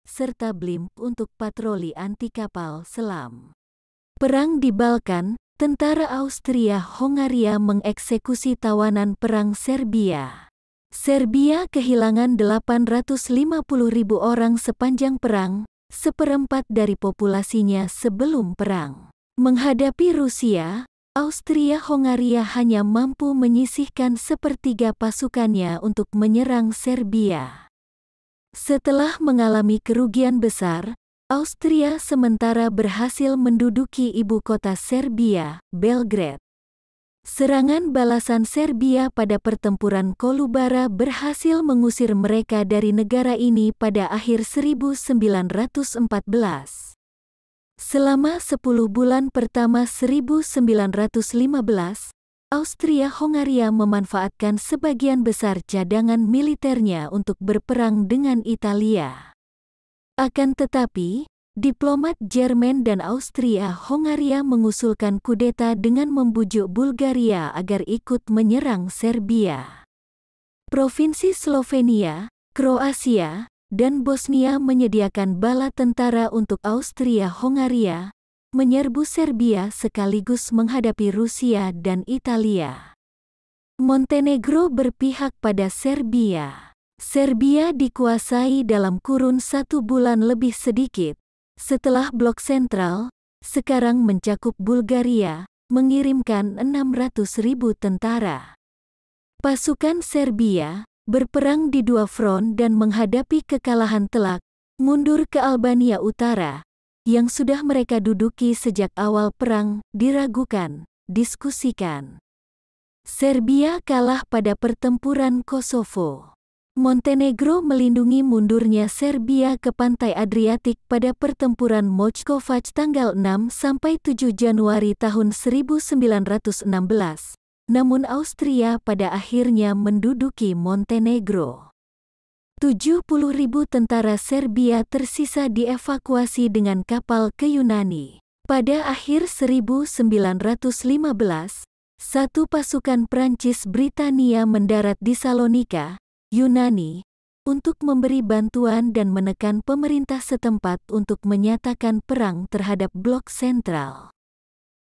serta blimp untuk patroli anti kapal selam. Perang di Balkan, tentara Austria-Hongaria mengeksekusi tawanan perang Serbia. Serbia kehilangan 850.000 orang sepanjang perang, seperempat dari populasinya sebelum perang. Menghadapi Rusia, Austria-Hongaria hanya mampu menyisihkan sepertiga pasukannya untuk menyerang Serbia. Setelah mengalami kerugian besar, Austria sementara berhasil menduduki ibu kota Serbia, Belgrade. Serangan balasan Serbia pada pertempuran Kolubara berhasil mengusir mereka dari negara ini pada akhir 1914. Selama 10 bulan pertama 1915, Austria-Hongaria memanfaatkan sebagian besar cadangan militernya untuk berperang dengan Italia. Akan tetapi, diplomat Jerman dan Austria-Hongaria mengusulkan kudeta dengan membujuk Bulgaria agar ikut menyerang Serbia. Provinsi Slovenia, Kroasia, dan Bosnia menyediakan bala tentara untuk Austria-Hongaria, menyerbu Serbia sekaligus menghadapi Rusia dan Italia. Montenegro berpihak pada Serbia. Serbia dikuasai dalam kurun 1 bulan lebih sedikit, setelah blok sentral, sekarang mencakup Bulgaria, mengirimkan 600.000 tentara. Pasukan Serbia, berperang di 2 front dan menghadapi kekalahan telak, mundur ke Albania Utara, yang sudah mereka duduki sejak awal perang, diragukan, diskusikan. Serbia kalah pada pertempuran Kosovo. Montenegro melindungi mundurnya Serbia ke pantai Adriatik pada pertempuran Mojkovac tanggal 6–7 Januari tahun 1916, namun Austria pada akhirnya menduduki Montenegro. 70.000 tentara Serbia tersisa dievakuasi dengan kapal ke Yunani. Pada akhir 1915, satu pasukan Prancis Britania mendarat di Salonika, Yunani, untuk memberi bantuan dan menekan pemerintah setempat untuk menyatakan perang terhadap blok sentral.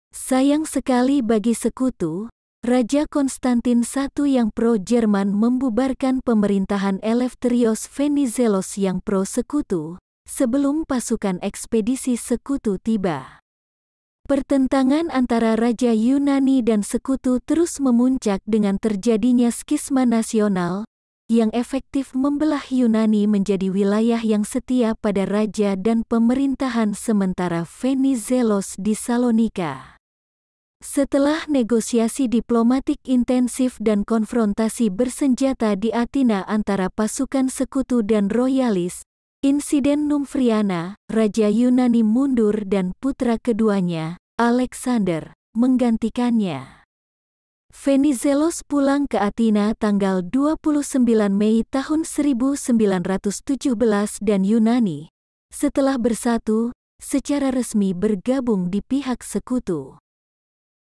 Sayang sekali bagi sekutu, Raja Konstantin I yang pro-Jerman membubarkan pemerintahan Eleftherios Venizelos yang pro-sekutu, sebelum pasukan ekspedisi sekutu tiba. Pertentangan antara Raja Yunani dan sekutu terus memuncak dengan terjadinya skisma nasional, yang efektif membelah Yunani menjadi wilayah yang setia pada raja dan pemerintahan sementara Venizelos di Salonika. Setelah negosiasi diplomatik intensif dan konfrontasi bersenjata di Athena antara pasukan sekutu dan royalis, insiden Numfriana, Raja Yunani mundur dan putra keduanya, Alexander, menggantikannya. Venizelos pulang ke Athena tanggal 29 Mei tahun 1917 dan Yunani, setelah bersatu, secara resmi bergabung di pihak sekutu.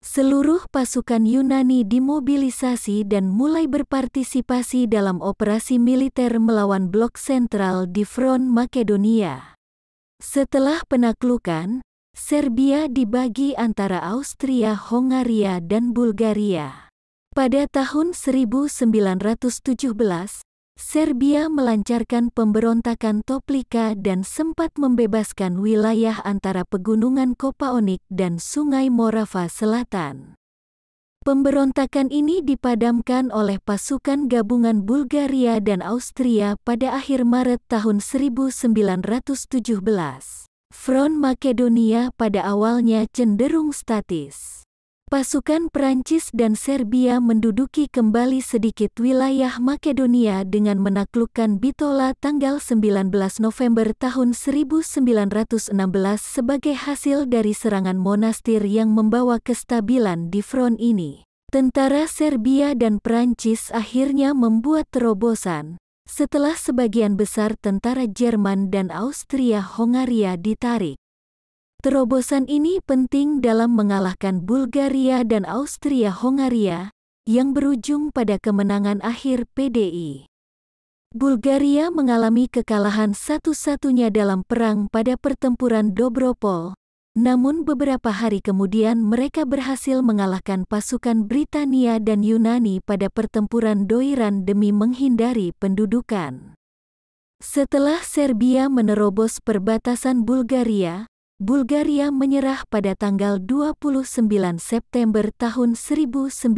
Seluruh pasukan Yunani dimobilisasi dan mulai berpartisipasi dalam operasi militer melawan blok sentral di front Makedonia. Setelah penaklukan, Serbia dibagi antara Austria-Hongaria dan Bulgaria. Pada tahun 1917, Serbia melancarkan pemberontakan Toplica dan sempat membebaskan wilayah antara pegunungan Kopaonik dan Sungai Morava Selatan. Pemberontakan ini dipadamkan oleh pasukan gabungan Bulgaria dan Austria pada akhir Maret tahun 1917. Front Makedonia pada awalnya cenderung statis. Pasukan Prancis dan Serbia menduduki kembali sedikit wilayah Makedonia dengan menaklukkan Bitola tanggal 19 November tahun 1916 sebagai hasil dari serangan monastir yang membawa kestabilan di front ini. Tentara Serbia dan Prancis akhirnya membuat terobosan, setelah sebagian besar tentara Jerman dan Austria-Hongaria ditarik. Terobosan ini penting dalam mengalahkan Bulgaria dan Austria-Hongaria, yang berujung pada kemenangan akhir PDI. Bulgaria mengalami kekalahan satu-satunya dalam perang pada pertempuran Dobropol, namun beberapa hari kemudian mereka berhasil mengalahkan pasukan Britania dan Yunani pada pertempuran Doiran demi menghindari pendudukan. Setelah Serbia menerobos perbatasan Bulgaria, Bulgaria menyerah pada tanggal 29 September tahun 1918.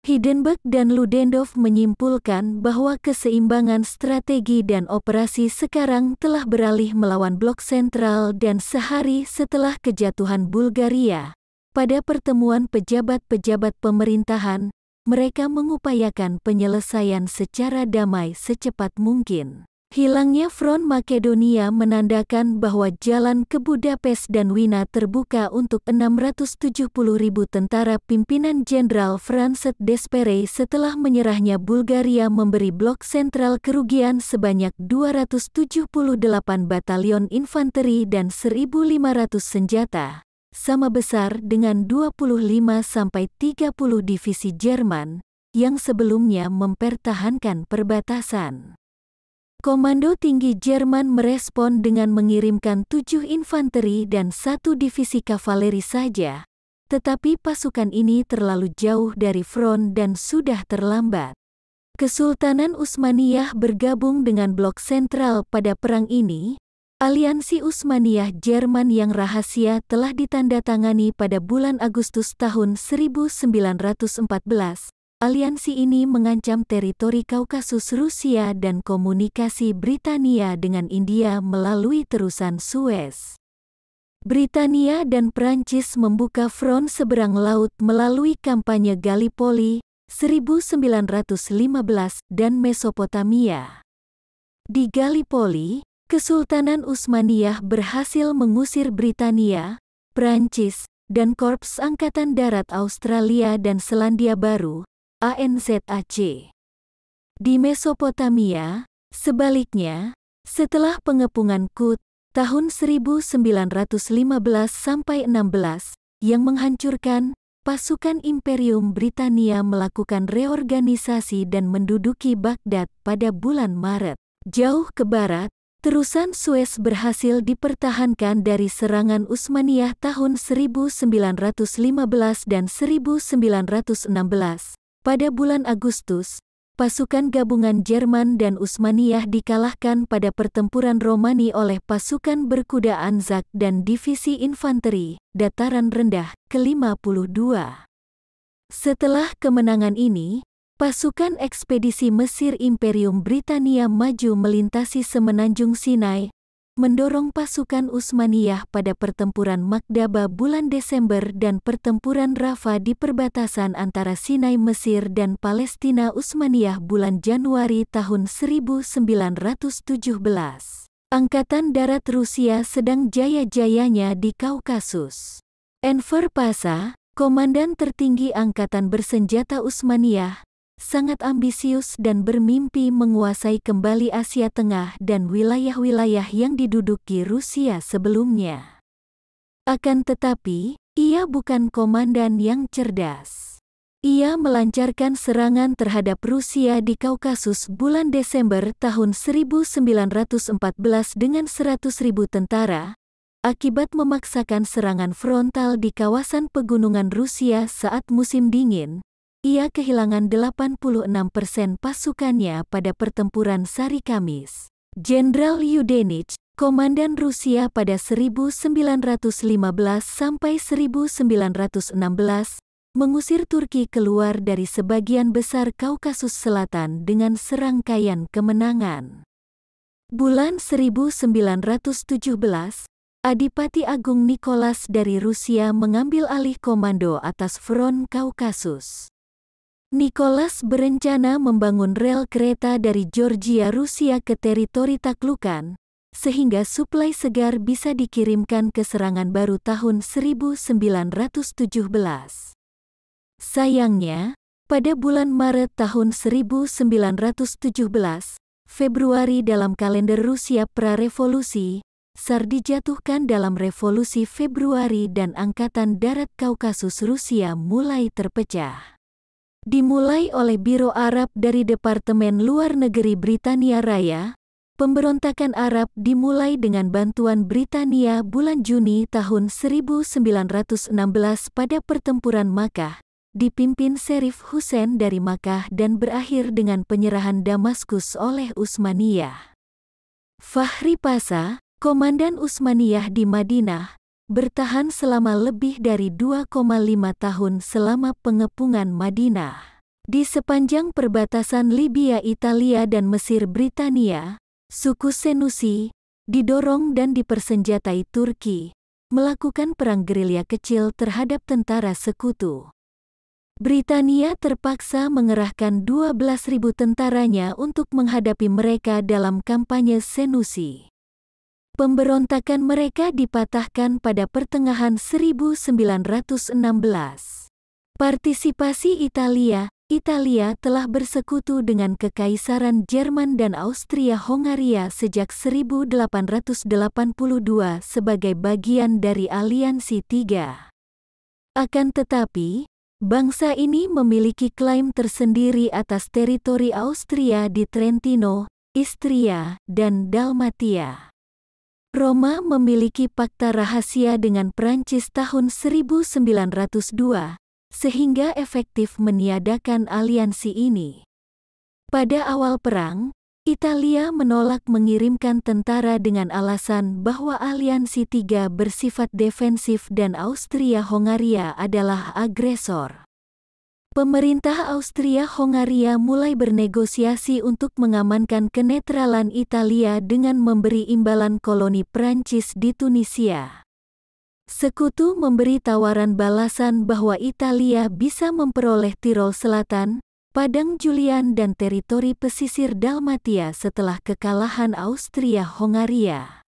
Hindenburg dan Ludendorff menyimpulkan bahwa keseimbangan strategi dan operasi sekarang telah beralih melawan blok sentral dan sehari setelah kejatuhan Bulgaria, pada pertemuan pejabat-pejabat pemerintahan, mereka mengupayakan penyelesaian secara damai secepat mungkin. Hilangnya Front Makedonia menandakan bahwa jalan ke Budapest dan Wina terbuka untuk 670.000 tentara pimpinan Jenderal Francet Despere setelah menyerahnya Bulgaria memberi blok sentral kerugian sebanyak 278 batalion infanteri dan 1.500 senjata, sama besar dengan 25-30 divisi Jerman, yang sebelumnya mempertahankan perbatasan. Komando Tinggi Jerman merespon dengan mengirimkan 7 infanteri dan 1 divisi kavaleri saja, tetapi pasukan ini terlalu jauh dari front dan sudah terlambat. Kesultanan Utsmaniyah bergabung dengan blok sentral pada perang ini. Aliansi Utsmaniyah Jerman yang rahasia telah ditandatangani pada bulan Agustus tahun 1914. Aliansi ini mengancam teritori Kaukasus Rusia dan komunikasi Britania dengan India melalui terusan Suez. Britania dan Prancis membuka front seberang laut melalui kampanye Gallipoli 1915 dan Mesopotamia. Di Gallipoli, Kesultanan Utsmaniyah berhasil mengusir Britania, Prancis, dan Korps Angkatan Darat Australia dan Selandia Baru, ANZAC. Di Mesopotamia, sebaliknya, setelah pengepungan Kut tahun 1915-16 yang menghancurkan, pasukan Imperium Britania melakukan reorganisasi dan menduduki Baghdad pada bulan Maret. Jauh ke barat, terusan Suez berhasil dipertahankan dari serangan Utsmaniyah tahun 1915 dan 1916. Pada bulan Agustus, pasukan gabungan Jerman dan Utsmaniyah dikalahkan pada pertempuran Romani oleh pasukan berkuda Anzac dan divisi infanteri, dataran rendah, ke-52. Setelah kemenangan ini, pasukan ekspedisi Mesir Imperium Britania maju melintasi semenanjung Sinai, mendorong pasukan Utsmaniyah pada pertempuran Makdaba bulan Desember dan pertempuran Rafah di perbatasan antara Sinai Mesir dan Palestina Utsmaniyah bulan Januari tahun 1917. Angkatan Darat Rusia sedang jaya-jayanya di Kaukasus. Enver Pasha, komandan tertinggi angkatan bersenjata Utsmaniyah, sangat ambisius dan bermimpi menguasai kembali Asia Tengah dan wilayah-wilayah yang diduduki Rusia sebelumnya. Akan tetapi, ia bukan komandan yang cerdas. Ia melancarkan serangan terhadap Rusia di Kaukasus bulan Desember tahun 1914 dengan 100.000 tentara, akibat memaksakan serangan frontal di kawasan pegunungan Rusia saat musim dingin. Ia kehilangan 86% pasukannya pada pertempuran Sari Kamis. Jenderal Yudenich, komandan Rusia pada 1915-1916, mengusir Turki keluar dari sebagian besar Kaukasus Selatan dengan serangkaian kemenangan. Bulan 1917, Adipati Agung Nicholas dari Rusia mengambil alih komando atas front Kaukasus. Nicholas berencana membangun rel kereta dari Georgia Rusia ke teritori taklukan, sehingga suplai segar bisa dikirimkan ke serangan baru tahun 1917. Sayangnya, pada bulan Maret tahun 1917, Februari dalam kalender Rusia pra-revolusi, Tsar dijatuhkan dalam revolusi Februari dan Angkatan Darat Kaukasus Rusia mulai terpecah. Dimulai oleh Biro Arab dari Departemen Luar Negeri Britania Raya, pemberontakan Arab dimulai dengan bantuan Britania bulan Juni tahun 1916 pada pertempuran Makkah, dipimpin Sherif Hussein dari Makkah dan berakhir dengan penyerahan Damaskus oleh Utsmaniyah. Fahri Pasha, komandan Utsmaniyah di Madinah, bertahan selama lebih dari 2,5 tahun selama pengepungan Madinah. Di sepanjang perbatasan Libya, Italia dan Mesir, Britania, suku Senusi, didorong dan dipersenjatai Turki, melakukan perang gerilya kecil terhadap tentara sekutu. Britania terpaksa mengerahkan 12.000 tentaranya untuk menghadapi mereka dalam kampanye Senusi. Pemberontakan mereka dipatahkan pada pertengahan 1916. Partisipasi Italia telah bersekutu dengan Kekaisaran Jerman dan Austria-Hongaria sejak 1882 sebagai bagian dari Aliansi Tiga. Akan tetapi, bangsa ini memiliki klaim tersendiri atas teritori Austria di Trentino, Istria, dan Dalmatia. Roma memiliki fakta rahasia dengan Prancis tahun 1902, sehingga efektif meniadakan aliansi ini. Pada awal perang, Italia menolak mengirimkan tentara dengan alasan bahwa Aliansi Tiga bersifat defensif dan Austria-Hongaria adalah agresor. Pemerintah Austria-Hongaria mulai bernegosiasi untuk mengamankan kenetralan Italia dengan memberi imbalan koloni Prancis di Tunisia. Sekutu memberi tawaran balasan bahwa Italia bisa memperoleh Tirol Selatan, Padang Julian dan teritori pesisir Dalmatia setelah kekalahan Austria-Hongaria.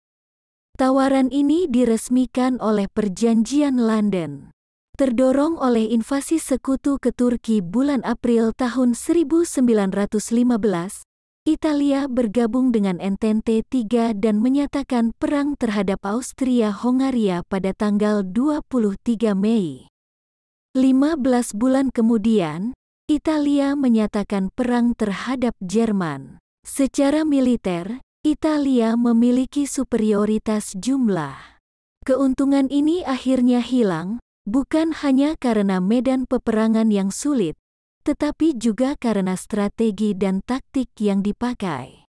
Tawaran ini diresmikan oleh Perjanjian London. Terdorong oleh invasi sekutu ke Turki bulan April tahun 1915, Italia bergabung dengan Entente III dan menyatakan perang terhadap Austria-Hongaria pada tanggal 23 Mei. 15 bulan kemudian, Italia menyatakan perang terhadap Jerman. Secara militer, Italia memiliki superioritas jumlah. Keuntungan ini akhirnya hilang, bukan hanya karena medan peperangan yang sulit, tetapi juga karena strategi dan taktik yang dipakai.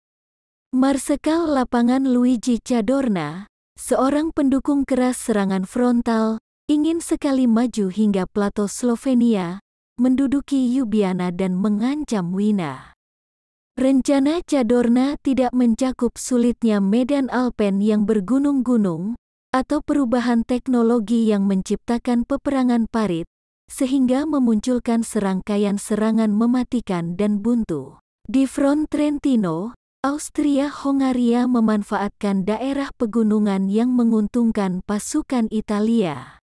Marsekal Lapangan Luigi Cadorna, seorang pendukung keras serangan frontal, ingin sekali maju hingga plato Slovenia, menduduki Ljubljana dan mengancam Wina. Rencana Cadorna tidak mencakup sulitnya medan Alpen yang bergunung-gunung, atau perubahan teknologi yang menciptakan peperangan parit, sehingga memunculkan serangkaian serangan mematikan dan buntu. Di front Trentino, Austria-Hongaria memanfaatkan daerah pegunungan yang menguntungkan pasukan Italia.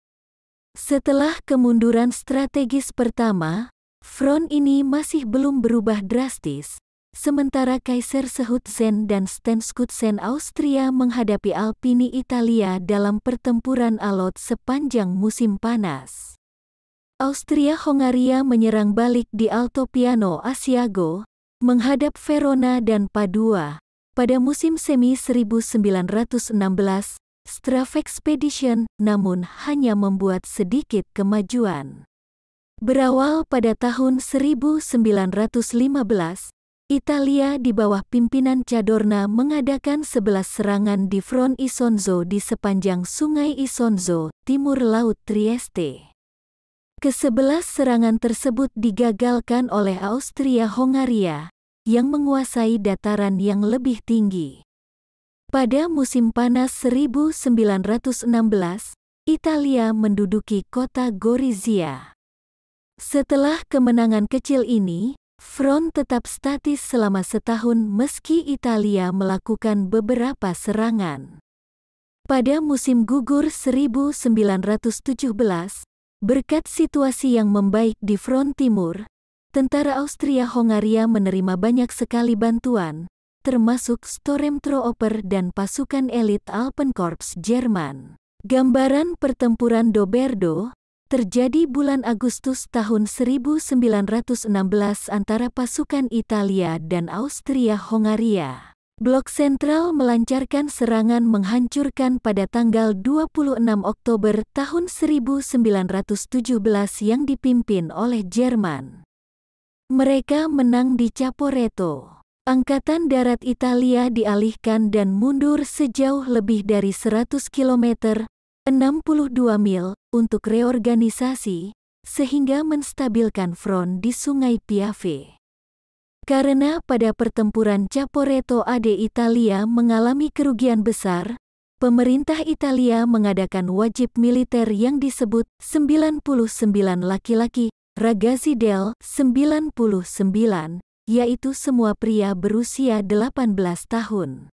Setelah kemunduran strategis pertama, front ini masih belum berubah drastis. Sementara Kaiser Schutzen dan Stenskutzen Austria menghadapi Alpini Italia dalam pertempuran alot sepanjang musim panas. Austria-Hongaria menyerang balik di Altopiano Asiago, menghadap Verona dan Padua. Pada musim semi 1916, Strafexpedition namun hanya membuat sedikit kemajuan. Berawal pada tahun 1915, Italia di bawah pimpinan Cadorna mengadakan 11 serangan di front Isonzo di sepanjang sungai Isonzo, timur Laut Trieste. Ke-11 serangan tersebut digagalkan oleh Austria-Hongaria, yang menguasai dataran yang lebih tinggi. Pada musim panas 1916, Italia menduduki kota Gorizia. Setelah kemenangan kecil ini, front tetap statis selama setahun meski Italia melakukan beberapa serangan. Pada musim gugur 1917, berkat situasi yang membaik di front timur, tentara Austria-Hongaria menerima banyak sekali bantuan, termasuk Stormtrooper dan pasukan elit Alpenkorps Jerman. Gambaran pertempuran Doberdo, terjadi bulan Agustus tahun 1916 antara pasukan Italia dan Austria-Hongaria. Blok Sentral melancarkan serangan menghancurkan pada tanggal 26 Oktober tahun 1917 yang dipimpin oleh Jerman. Mereka menang di Caporetto. Angkatan Darat Italia dialihkan dan mundur sejauh lebih dari 100 km, 62 mil, untuk reorganisasi, sehingga menstabilkan front di Sungai Piave. Karena pada pertempuran Caporetto Italia mengalami kerugian besar, pemerintah Italia mengadakan wajib militer yang disebut 99 laki-laki, ragazzi del 99, yaitu semua pria berusia 18 tahun.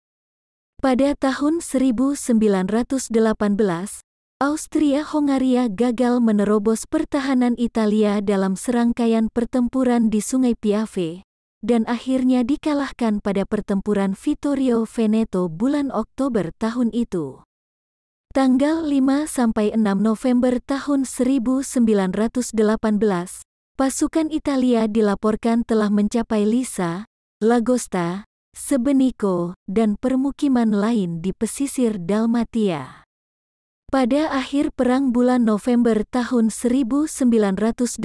Pada tahun 1918, Austria-Hongaria gagal menerobos pertahanan Italia dalam serangkaian pertempuran di Sungai Piave, dan akhirnya dikalahkan pada pertempuran Vittorio Veneto bulan Oktober tahun itu. Tanggal 5–6 November tahun 1918, pasukan Italia dilaporkan telah mencapai Lissa, Lagosta, Sebenico, dan permukiman lain di pesisir Dalmatia. Pada akhir perang bulan November tahun 1918,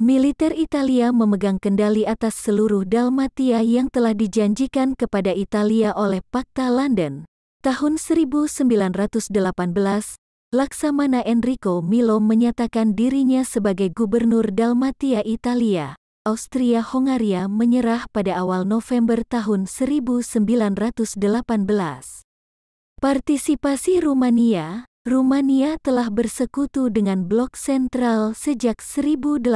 militer Italia memegang kendali atas seluruh Dalmatia yang telah dijanjikan kepada Italia oleh Pakta London. Tahun 1918, Laksamana Enrico Milo menyatakan dirinya sebagai gubernur Dalmatia Italia. Austria-Hongaria menyerah pada awal November tahun 1918. Partisipasi Rumania. Rumania telah bersekutu dengan Blok Sentral sejak 1882.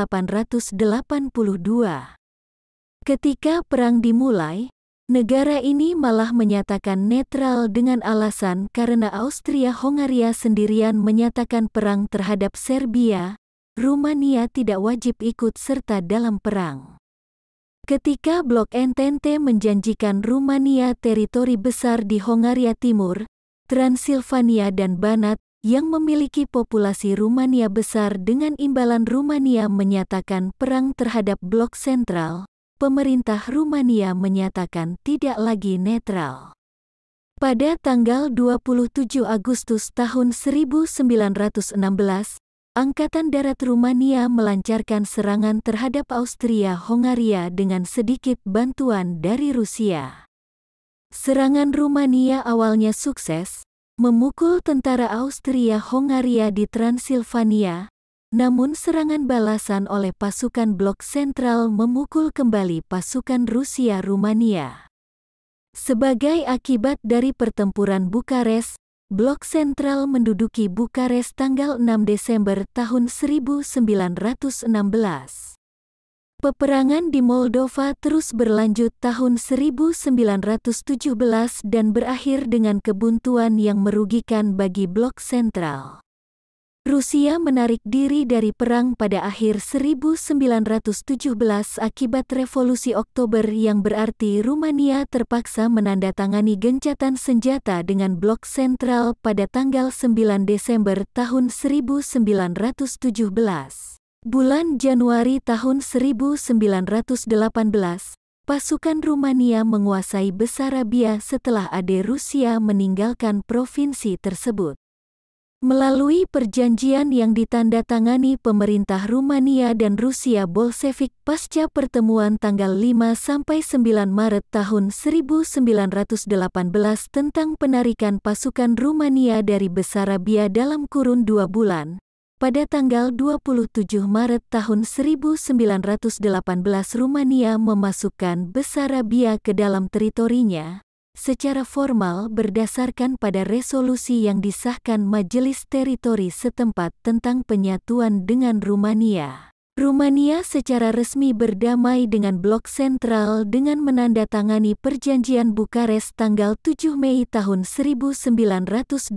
Ketika perang dimulai, negara ini malah menyatakan netral dengan alasan karena Austria-Hongaria sendirian menyatakan perang terhadap Serbia, Rumania tidak wajib ikut serta dalam perang. Ketika Blok Entente menjanjikan Rumania teritori besar di Hongaria Timur, Transilvania dan Banat, yang memiliki populasi Rumania besar dengan imbalan Rumania menyatakan perang terhadap Blok Sentral, pemerintah Rumania menyatakan tidak lagi netral. Pada tanggal 27 Agustus tahun 1916, Angkatan Darat Rumania melancarkan serangan terhadap Austria-Hongaria dengan sedikit bantuan dari Rusia. Serangan Rumania awalnya sukses, memukul tentara Austria-Hongaria di Transilvania, namun serangan balasan oleh pasukan Blok Sentral memukul kembali pasukan Rusia-Rumania. Sebagai akibat dari pertempuran Bukares, Blok Sentral menduduki Bukares tanggal 6 Desember tahun 1916. Peperangan di Moldova terus berlanjut tahun 1917 dan berakhir dengan kebuntuan yang merugikan bagi Blok Sentral. Rusia menarik diri dari perang pada akhir 1917 akibat Revolusi Oktober yang berarti Rumania terpaksa menandatangani gencatan senjata dengan Blok Sentral pada tanggal 9 Desember tahun 1917. Bulan Januari tahun 1918, pasukan Rumania menguasai Besarabia setelah Ade Rusia meninggalkan provinsi tersebut. Melalui perjanjian yang ditandatangani pemerintah Rumania dan Rusia Bolshevik pasca pertemuan tanggal 5–9 Maret tahun 1918 tentang penarikan pasukan Rumania dari Besarabia dalam kurun 2 bulan, pada tanggal 27 Maret tahun 1918 Rumania memasukkan Besarabia ke dalam teritorinya, secara formal berdasarkan pada resolusi yang disahkan Majelis Teritori setempat tentang penyatuan dengan Rumania. Rumania secara resmi berdamai dengan Blok Sentral dengan menandatangani Perjanjian Bukares tanggal 7 Mei tahun 1918.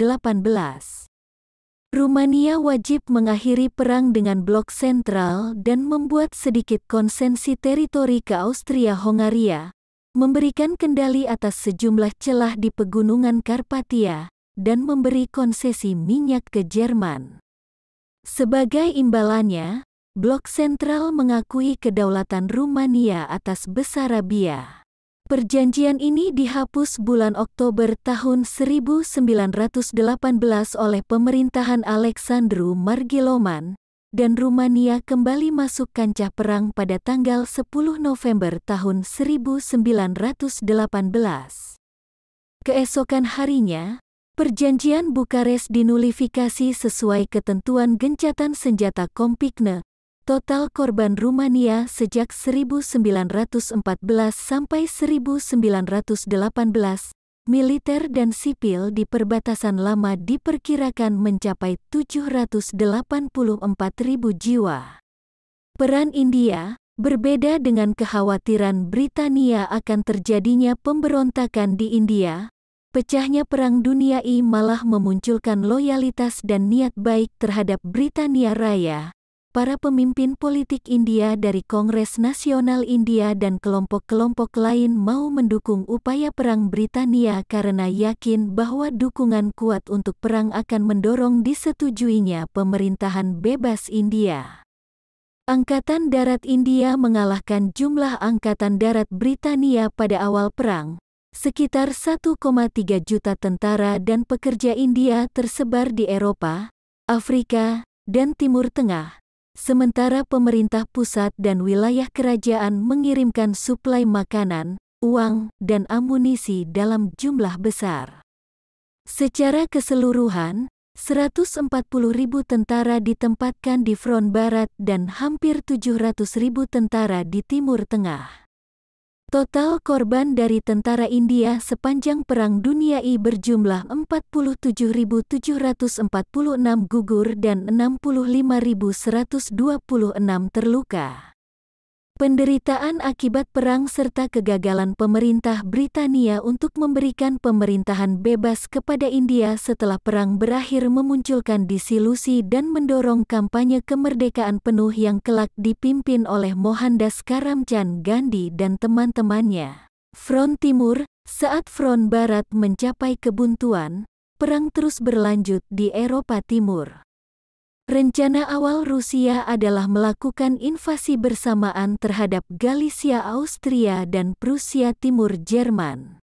Rumania wajib mengakhiri perang dengan Blok Sentral dan membuat sedikit konsesi teritori ke Austria-Hongaria, memberikan kendali atas sejumlah celah di pegunungan Karpatia, dan memberi konsesi minyak ke Jerman. Sebagai imbalannya, Blok Sentral mengakui kedaulatan Rumania atas Besarabia. Perjanjian ini dihapus bulan Oktober tahun 1918 oleh pemerintahan Alexandru Margiloman, dan Rumania kembali masuk kancah perang pada tanggal 10 November tahun 1918. Keesokan harinya, Perjanjian Bukares dinullifikasi sesuai ketentuan gencatan senjata Kompikne. Total korban Rumania sejak 1914 sampai 1918, militer dan sipil di perbatasan lama diperkirakan mencapai 784.000 jiwa. Peran India berbeda dengan kekhawatiran Britania akan terjadinya pemberontakan di India. Pecahnya Perang Dunia I malah memunculkan loyalitas dan niat baik terhadap Britania Raya. Para pemimpin politik India dari Kongres Nasional India dan kelompok-kelompok lain mau mendukung upaya perang Britania karena yakin bahwa dukungan kuat untuk perang akan mendorong disetujuinya pemerintahan bebas India. Angkatan Darat India mengalahkan jumlah Angkatan Darat Britania pada awal perang. Sekitar 1,3 juta tentara dan pekerja India tersebar di Eropa, Afrika, dan Timur Tengah. Sementara pemerintah pusat dan wilayah kerajaan mengirimkan suplai makanan, uang, dan amunisi dalam jumlah besar. Secara keseluruhan, 140.000 tentara ditempatkan di front barat dan hampir 700.000 tentara di Timur Tengah. Total korban dari tentara India sepanjang Perang Dunia I berjumlah 47.746 gugur dan 65.126 terluka. Penderitaan akibat perang serta kegagalan pemerintah Britania untuk memberikan pemerintahan bebas kepada India setelah perang berakhir memunculkan disilusi dan mendorong kampanye kemerdekaan penuh yang kelak dipimpin oleh Mohandas Karamchand Gandhi dan teman-temannya. Front Timur, saat Front Barat mencapai kebuntuan, perang terus berlanjut di Eropa Timur. Rencana awal Rusia adalah melakukan invasi bersamaan terhadap Galicia Austria dan Prusia Timur Jerman.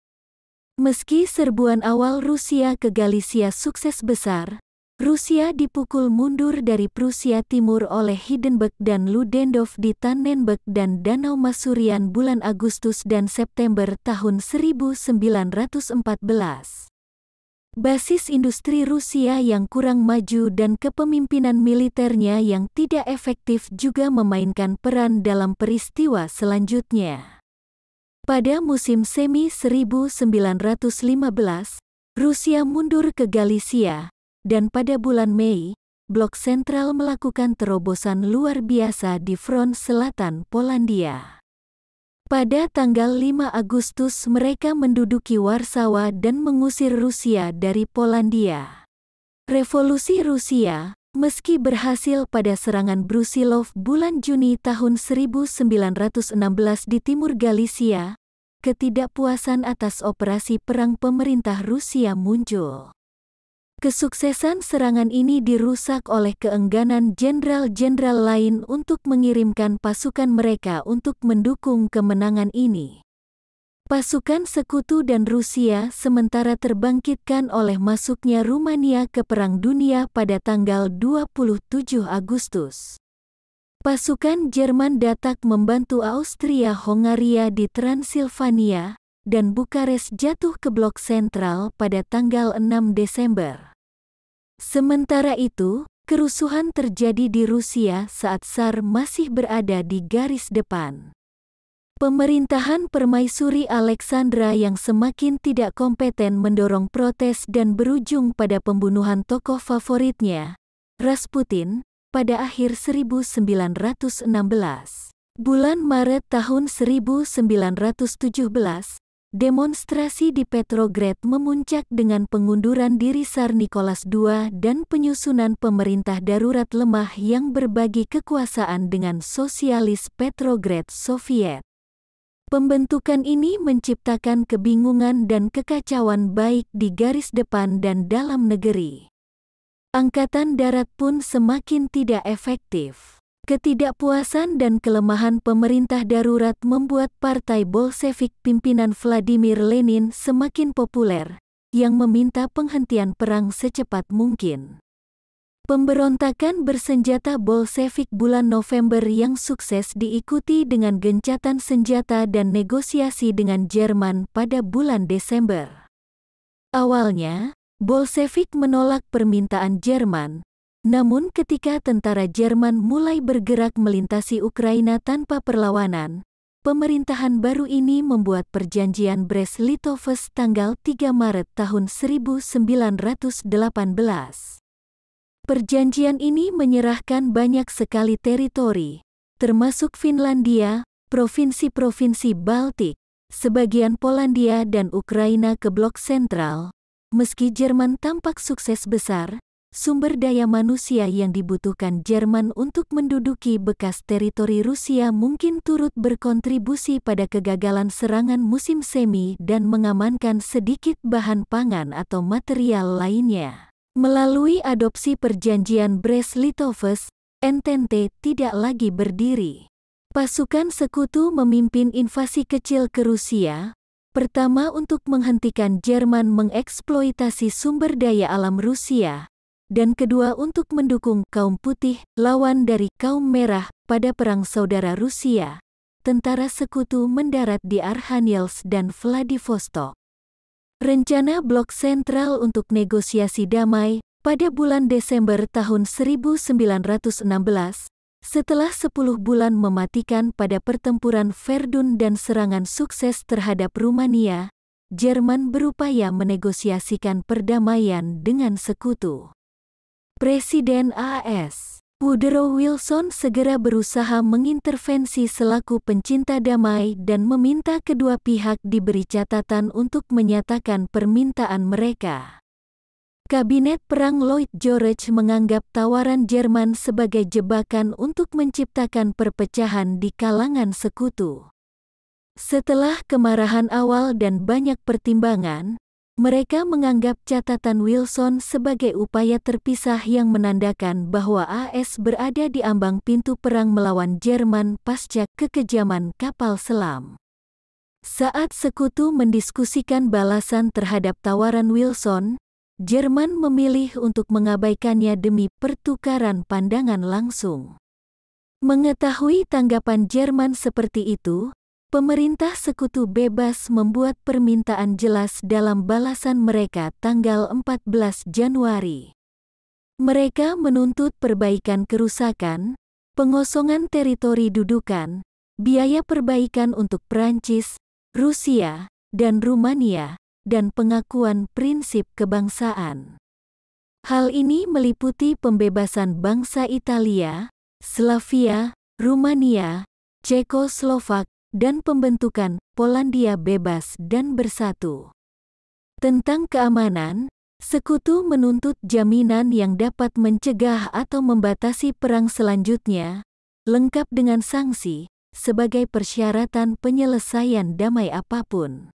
Meski serbuan awal Rusia ke Galicia sukses besar, Rusia dipukul mundur dari Prusia Timur oleh Hindenburg dan Ludendorff di Tannenberg dan Danau Masurian bulan Agustus dan September tahun 1914. Basis industri Rusia yang kurang maju dan kepemimpinan militernya yang tidak efektif juga memainkan peran dalam peristiwa selanjutnya. Pada musim semi 1915, Rusia mundur ke Galicia, dan pada bulan Mei, Blok Sentral melakukan terobosan luar biasa di front selatan Polandia. Pada tanggal 5 Agustus mereka menduduki Warsawa dan mengusir Rusia dari Polandia. Revolusi Rusia, meski berhasil pada serangan Brusilov bulan Juni tahun 1916 di timur Galicia, ketidakpuasan atas operasi perang pemerintah Rusia muncul. Kesuksesan serangan ini dirusak oleh keengganan jenderal-jenderal lain untuk mengirimkan pasukan mereka untuk mendukung kemenangan ini. Pasukan sekutu dan Rusia sementara terbangkitkan oleh masuknya Rumania ke Perang Dunia pada tanggal 27 Agustus. Pasukan Jerman datang membantu Austria-Hongaria di Transilvania, dan Bukares jatuh ke Blok Sentral pada tanggal 6 Desember. Sementara itu, kerusuhan terjadi di Rusia saat Tsar masih berada di garis depan. Pemerintahan Permaisuri Alexandra yang semakin tidak kompeten mendorong protes dan berujung pada pembunuhan tokoh favoritnya, Rasputin, pada akhir 1916. Bulan Maret tahun 1917, demonstrasi di Petrograd memuncak dengan pengunduran diri Tsar Nicholas II dan penyusunan pemerintah darurat lemah yang berbagi kekuasaan dengan sosialis Petrograd Soviet. Pembentukan ini menciptakan kebingungan dan kekacauan baik di garis depan dan dalam negeri. Angkatan darat pun semakin tidak efektif. Ketidakpuasan dan kelemahan pemerintah darurat membuat Partai Bolshevik pimpinan Vladimir Lenin semakin populer, yang meminta penghentian perang secepat mungkin. Pemberontakan bersenjata Bolshevik bulan November yang sukses diikuti dengan gencatan senjata dan negosiasi dengan Jerman pada bulan Desember. Awalnya, Bolshevik menolak permintaan Jerman, namun ketika tentara Jerman mulai bergerak melintasi Ukraina tanpa perlawanan, pemerintahan baru ini membuat perjanjian Brest-Litovsk tanggal 3 Maret tahun 1918. Perjanjian ini menyerahkan banyak sekali teritori, termasuk Finlandia, provinsi-provinsi Baltik, sebagian Polandia dan Ukraina ke blok sentral. Meski Jerman tampak sukses besar, sumber daya manusia yang dibutuhkan Jerman untuk menduduki bekas teritori Rusia mungkin turut berkontribusi pada kegagalan serangan musim semi dan mengamankan sedikit bahan pangan atau material lainnya. Melalui adopsi perjanjian Brest-Litovsk, Entente tidak lagi berdiri. Pasukan sekutu memimpin invasi kecil ke Rusia, pertama untuk menghentikan Jerman mengeksploitasi sumber daya alam Rusia, dan kedua untuk mendukung kaum putih lawan dari kaum merah pada Perang Saudara Rusia. Tentara sekutu mendarat di Arkhangelsk dan Vladivostok. Rencana Blok Sentral untuk negosiasi damai pada bulan Desember tahun 1916, setelah 10 bulan mematikan pada pertempuran Verdun dan serangan sukses terhadap Rumania, Jerman berupaya menegosiasikan perdamaian dengan sekutu. Presiden AS Woodrow Wilson segera berusaha mengintervensi selaku pencinta damai dan meminta kedua pihak diberi catatan untuk menyatakan permintaan mereka. Kabinet Perang Lloyd George menganggap tawaran Jerman sebagai jebakan untuk menciptakan perpecahan di kalangan sekutu. Setelah kemarahan awal dan banyak pertimbangan, mereka menganggap catatan Wilson sebagai upaya terpisah yang menandakan bahwa AS berada di ambang pintu perang melawan Jerman pasca kekejaman kapal selam. Saat sekutu mendiskusikan balasan terhadap tawaran Wilson, Jerman memilih untuk mengabaikannya demi pertukaran pandangan langsung. Mengetahui tanggapan Jerman seperti itu, pemerintah sekutu bebas membuat permintaan jelas dalam balasan mereka tanggal 14 Januari. Mereka menuntut perbaikan kerusakan, pengosongan teritori dudukan, biaya perbaikan untuk Prancis, Rusia, dan Rumania, dan pengakuan prinsip kebangsaan. Hal ini meliputi pembebasan bangsa Italia, Slavia, Rumania, Cekoslovak, dan pembentukan Polandia bebas dan bersatu. Tentang keamanan, sekutu menuntut jaminan yang dapat mencegah atau membatasi perang selanjutnya, lengkap dengan sanksi, sebagai persyaratan penyelesaian damai apapun.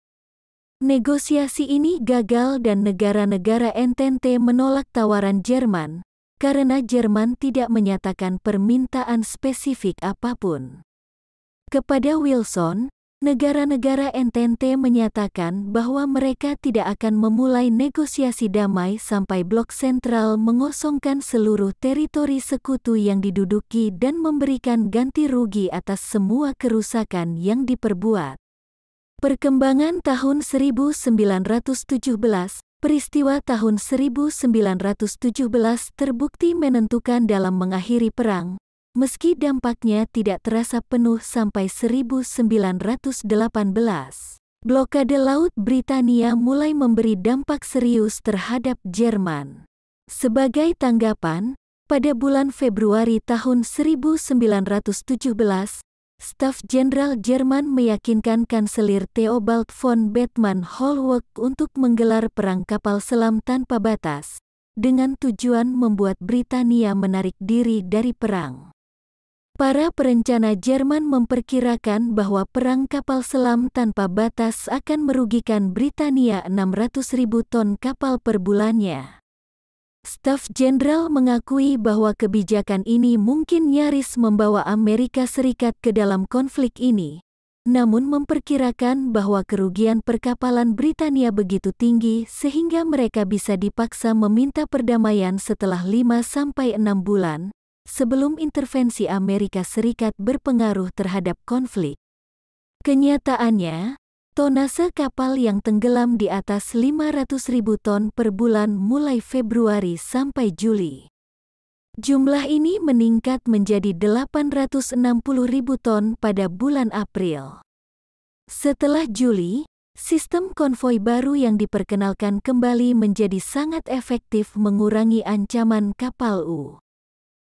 Negosiasi ini gagal dan negara-negara Entente menolak tawaran Jerman, karena Jerman tidak menyatakan permintaan spesifik apapun. Kepada Wilson, negara-negara Entente menyatakan bahwa mereka tidak akan memulai negosiasi damai sampai Blok Sentral mengosongkan seluruh teritori sekutu yang diduduki dan memberikan ganti rugi atas semua kerusakan yang diperbuat. Perkembangan tahun 1917, peristiwa tahun 1917 terbukti menentukan dalam mengakhiri perang, meski dampaknya tidak terasa penuh sampai 1918. Blokade Laut Britania mulai memberi dampak serius terhadap Jerman. Sebagai tanggapan, pada bulan Februari tahun 1917, Staf Jenderal Jerman meyakinkan Kanselir Theobald von Bethmann Hollweg untuk menggelar perang kapal selam tanpa batas, dengan tujuan membuat Britania menarik diri dari perang. Para perencana Jerman memperkirakan bahwa perang kapal selam tanpa batas akan merugikan Britania 600.000 ton kapal per bulannya. Staf Jenderal mengakui bahwa kebijakan ini mungkin nyaris membawa Amerika Serikat ke dalam konflik ini, namun memperkirakan bahwa kerugian perkapalan Britania begitu tinggi sehingga mereka bisa dipaksa meminta perdamaian setelah 5-6 bulan sebelum intervensi Amerika Serikat berpengaruh terhadap konflik. Kenyataannya, tonase kapal yang tenggelam di atas 500.000 ton per bulan mulai Februari sampai Juli. Jumlah ini meningkat menjadi 860.000 ton pada bulan April. Setelah Juli, sistem konvoi baru yang diperkenalkan kembali menjadi sangat efektif mengurangi ancaman kapal U.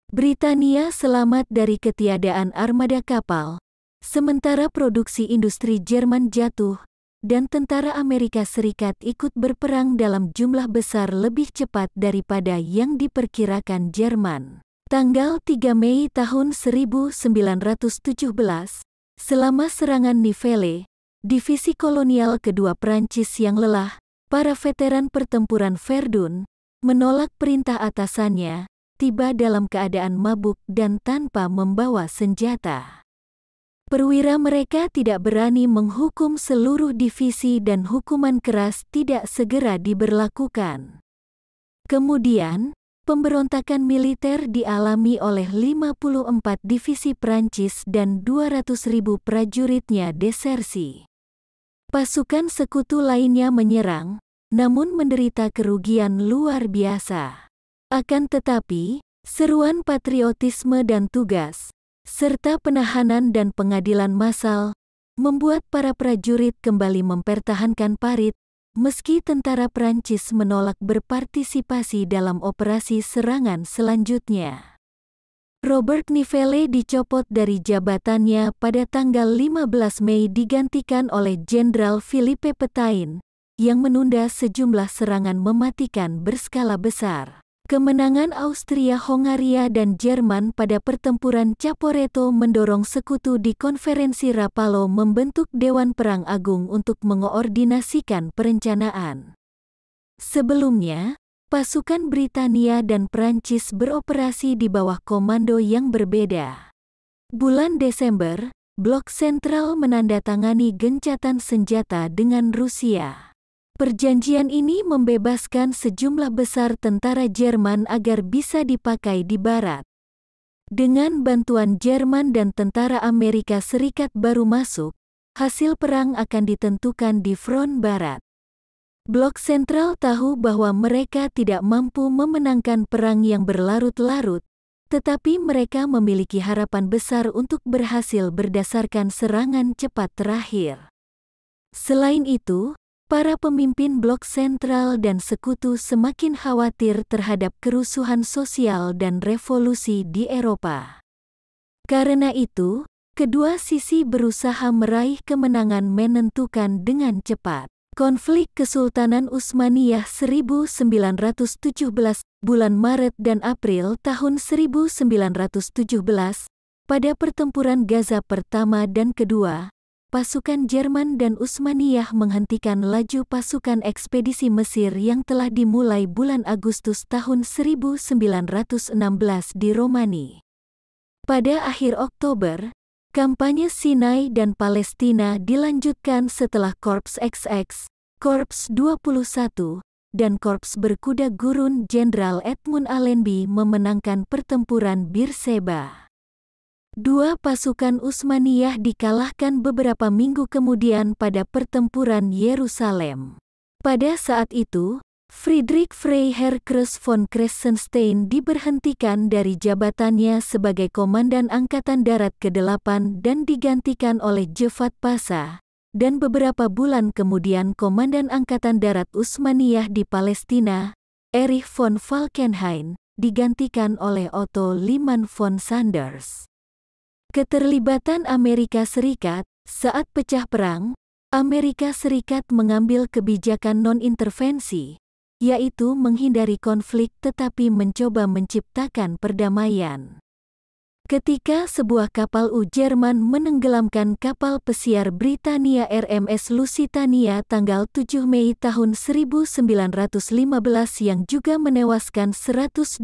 Britania selamat dari ketiadaan armada kapal, sementara produksi industri Jerman jatuh, dan tentara Amerika Serikat ikut berperang dalam jumlah besar lebih cepat daripada yang diperkirakan Jerman. Tanggal 3 Mei tahun 1917, selama serangan Nivelle, divisi kolonial kedua Prancis yang lelah, para veteran pertempuran Verdun, menolak perintah atasannya, tiba dalam keadaan mabuk dan tanpa membawa senjata. Perwira mereka tidak berani menghukum seluruh divisi dan hukuman keras tidak segera diberlakukan. Kemudian, pemberontakan militer dialami oleh 54 divisi Prancis dan 200.000 prajuritnya desersi. Pasukan sekutu lainnya menyerang, namun menderita kerugian luar biasa. Akan tetapi, seruan patriotisme dan tugas, serta penahanan dan pengadilan massal, membuat para prajurit kembali mempertahankan parit, meski tentara Prancis menolak berpartisipasi dalam operasi serangan selanjutnya. Robert Nivelle dicopot dari jabatannya pada tanggal 15 Mei digantikan oleh Jenderal Philippe Pétain, yang menunda sejumlah serangan mematikan berskala besar. Kemenangan Austria-Hongaria dan Jerman pada pertempuran Caporetto mendorong sekutu di konferensi Rapallo membentuk Dewan Perang Agung untuk mengoordinasikan perencanaan. Sebelumnya, pasukan Britania dan Prancis beroperasi di bawah komando yang berbeda. Bulan Desember, Blok Sentral menandatangani gencatan senjata dengan Rusia. Perjanjian ini membebaskan sejumlah besar tentara Jerman agar bisa dipakai di barat. Dengan bantuan Jerman dan tentara Amerika Serikat baru masuk, hasil perang akan ditentukan di front barat. Blok Sentral tahu bahwa mereka tidak mampu memenangkan perang yang berlarut-larut, tetapi mereka memiliki harapan besar untuk berhasil berdasarkan serangan cepat terakhir. Selain itu, para pemimpin Blok Sentral dan Sekutu semakin khawatir terhadap kerusuhan sosial dan revolusi di Eropa. Karena itu, kedua sisi berusaha meraih kemenangan menentukan dengan cepat. Konflik Kesultanan Utsmaniyah 1917, bulan Maret dan April tahun 1917, pada pertempuran Gaza pertama dan kedua, pasukan Jerman dan Utsmaniyah menghentikan laju pasukan ekspedisi Mesir yang telah dimulai bulan Agustus tahun 1916 di Romani. Pada akhir Oktober, kampanye Sinai dan Palestina dilanjutkan setelah Korps XX, Korps 21, dan Korps Berkuda Gurun Jenderal Edmund Allenby memenangkan pertempuran Beersheba. Dua pasukan Utsmaniyah dikalahkan beberapa minggu kemudian pada pertempuran Yerusalem. Pada saat itu, Friedrich Freiherr Kress von Kressenstein diberhentikan dari jabatannya sebagai Komandan Angkatan Darat ke-8 dan digantikan oleh Jefat Pasha, dan beberapa bulan kemudian Komandan Angkatan Darat Utsmaniyah di Palestina, Erich von Falkenhayn, digantikan oleh Otto Liman von Sanders. Keterlibatan Amerika Serikat saat pecah perang, Amerika Serikat mengambil kebijakan non-intervensi, yaitu menghindari konflik tetapi mencoba menciptakan perdamaian. ketika sebuah kapal Jerman menenggelamkan kapal pesiar Britania RMS Lusitania tanggal 7 Mei tahun 1915 yang juga menewaskan 128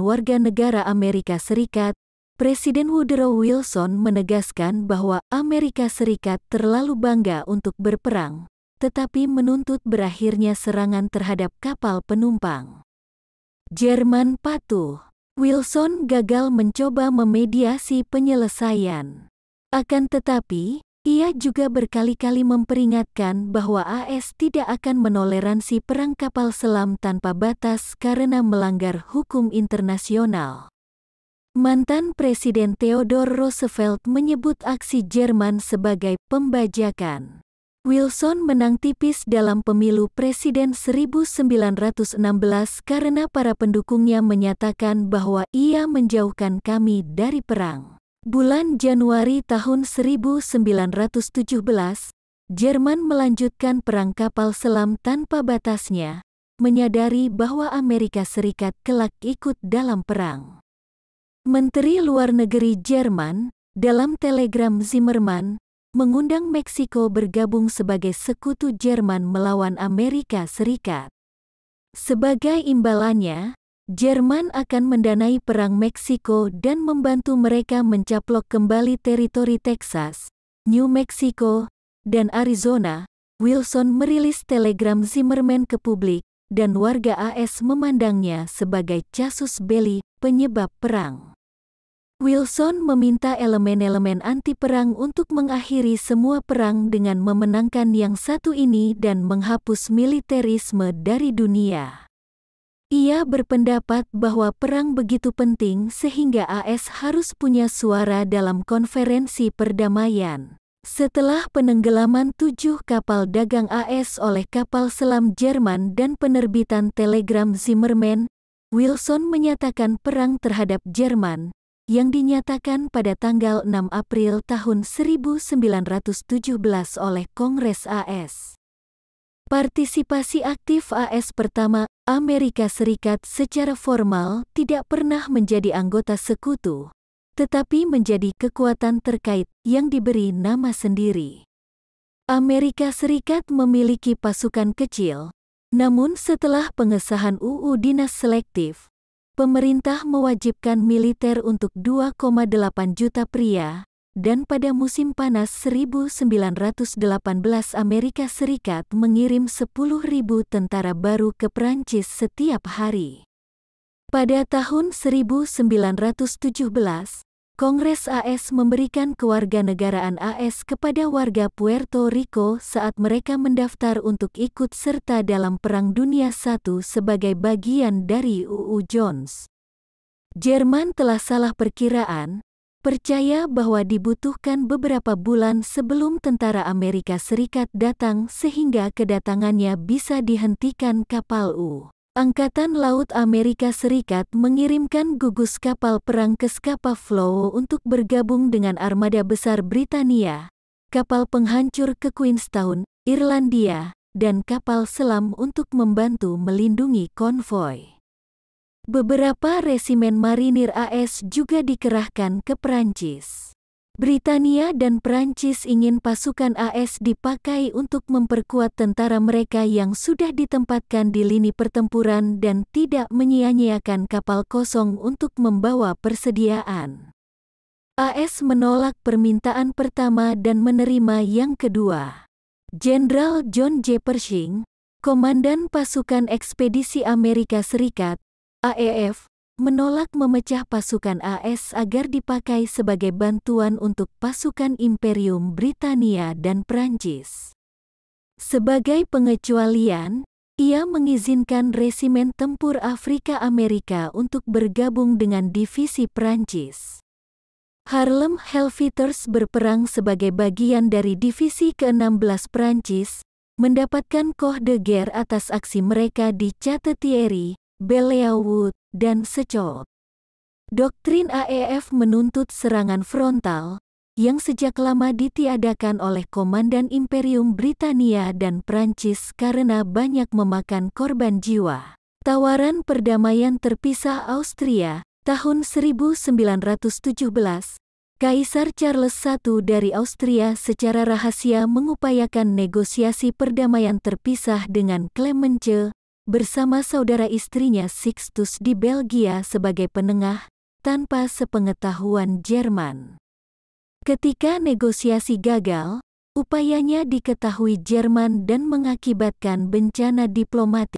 warga negara Amerika Serikat, Presiden Woodrow Wilson menegaskan bahwa Amerika Serikat terlalu bangga untuk berperang, tetapi menuntut berakhirnya serangan terhadap kapal penumpang. Jerman patuh. Wilson gagal mencoba memediasi penyelesaian. Akan tetapi, ia juga berkali-kali memperingatkan bahwa AS tidak akan menoleransi perang kapal selam tanpa batas karena melanggar hukum internasional. Mantan Presiden Theodore Roosevelt menyebut aksi Jerman sebagai pembajakan. Wilson menang tipis dalam pemilu presiden 1916 karena para pendukungnya menyatakan bahwa ia menjauhkan kami dari perang. Bulan Januari tahun 1917, Jerman melanjutkan perang kapal selam tanpa batasnya, menyadari bahwa Amerika Serikat kelak ikut dalam perang. Menteri Luar Negeri Jerman, dalam telegram Zimmermann, mengundang Meksiko bergabung sebagai sekutu Jerman melawan Amerika Serikat. Sebagai imbalannya, Jerman akan mendanai perang Meksiko dan membantu mereka mencaplok kembali teritori Texas, New Mexico, dan Arizona. Wilson merilis telegram Zimmermann ke publik, dan warga AS memandangnya sebagai casus belli, penyebab perang. Wilson meminta elemen-elemen anti-perang untuk mengakhiri semua perang dengan memenangkan yang satu ini dan menghapus militerisme dari dunia. Ia berpendapat bahwa perang begitu penting sehingga AS harus punya suara dalam konferensi perdamaian. Setelah penenggelaman 7 kapal dagang AS oleh kapal selam Jerman dan penerbitan telegram Zimmermann, Wilson menyatakan perang terhadap Jerman, yang dinyatakan pada tanggal 6 April tahun 1917 oleh Kongres AS. Partisipasi aktif AS pertama, Amerika Serikat secara formal tidak pernah menjadi anggota sekutu, tetapi menjadi kekuatan terkait yang diberi nama sendiri. Amerika Serikat memiliki pasukan kecil, namun setelah pengesahan UU Dinas Selektif, pemerintah mewajibkan militer untuk 2,8 juta pria, dan pada musim panas 1918 Amerika Serikat mengirim 10.000 tentara baru ke Prancis setiap hari. Pada tahun 1917, Kongres AS memberikan kewarganegaraan AS kepada warga Puerto Rico saat mereka mendaftar untuk ikut serta dalam Perang Dunia I sebagai bagian dari UU Jones. Jerman telah salah perkiraan, percaya bahwa dibutuhkan beberapa bulan sebelum tentara Amerika Serikat datang sehingga kedatangannya bisa dihentikan kapal U. Angkatan Laut Amerika Serikat mengirimkan gugus kapal perang ke Scapa Flow untuk bergabung dengan armada besar Britania, kapal penghancur ke Queenstown, Irlandia, dan kapal selam untuk membantu melindungi konvoi. Beberapa resimen marinir AS juga dikerahkan ke Prancis. Britania dan Prancis ingin pasukan AS dipakai untuk memperkuat tentara mereka yang sudah ditempatkan di lini pertempuran dan tidak menyia-nyiakan kapal kosong untuk membawa persediaan. AS menolak permintaan pertama dan menerima yang kedua. Jenderal John J. Pershing, Komandan Pasukan Ekspedisi Amerika Serikat, AEF, menolak memecah pasukan AS agar dipakai sebagai bantuan untuk pasukan Imperium Britania dan Prancis. Sebagai pengecualian, ia mengizinkan Resimen Tempur Afrika Amerika untuk bergabung dengan divisi Prancis. Harlem Helveters berperang sebagai bagian dari divisi ke-16 Prancis, mendapatkan Croix de Guerre atas aksi mereka di Château-Thierry, Belleau-Wood, dan Secot. Doktrin AEF menuntut serangan frontal, yang sejak lama ditiadakan oleh Komandan Imperium Britania dan Prancis karena banyak memakan korban jiwa. Tawaran perdamaian terpisah Austria, Tahun 1917, Kaisar Charles I dari Austria secara rahasia mengupayakan negosiasi perdamaian terpisah dengan Clemence, bersama saudara istrinya Sixtus di Belgia sebagai penengah, tanpa sepengetahuan Jerman. Ketika negosiasi gagal, upayanya diketahui Jerman dan mengakibatkan bencana diplomatik.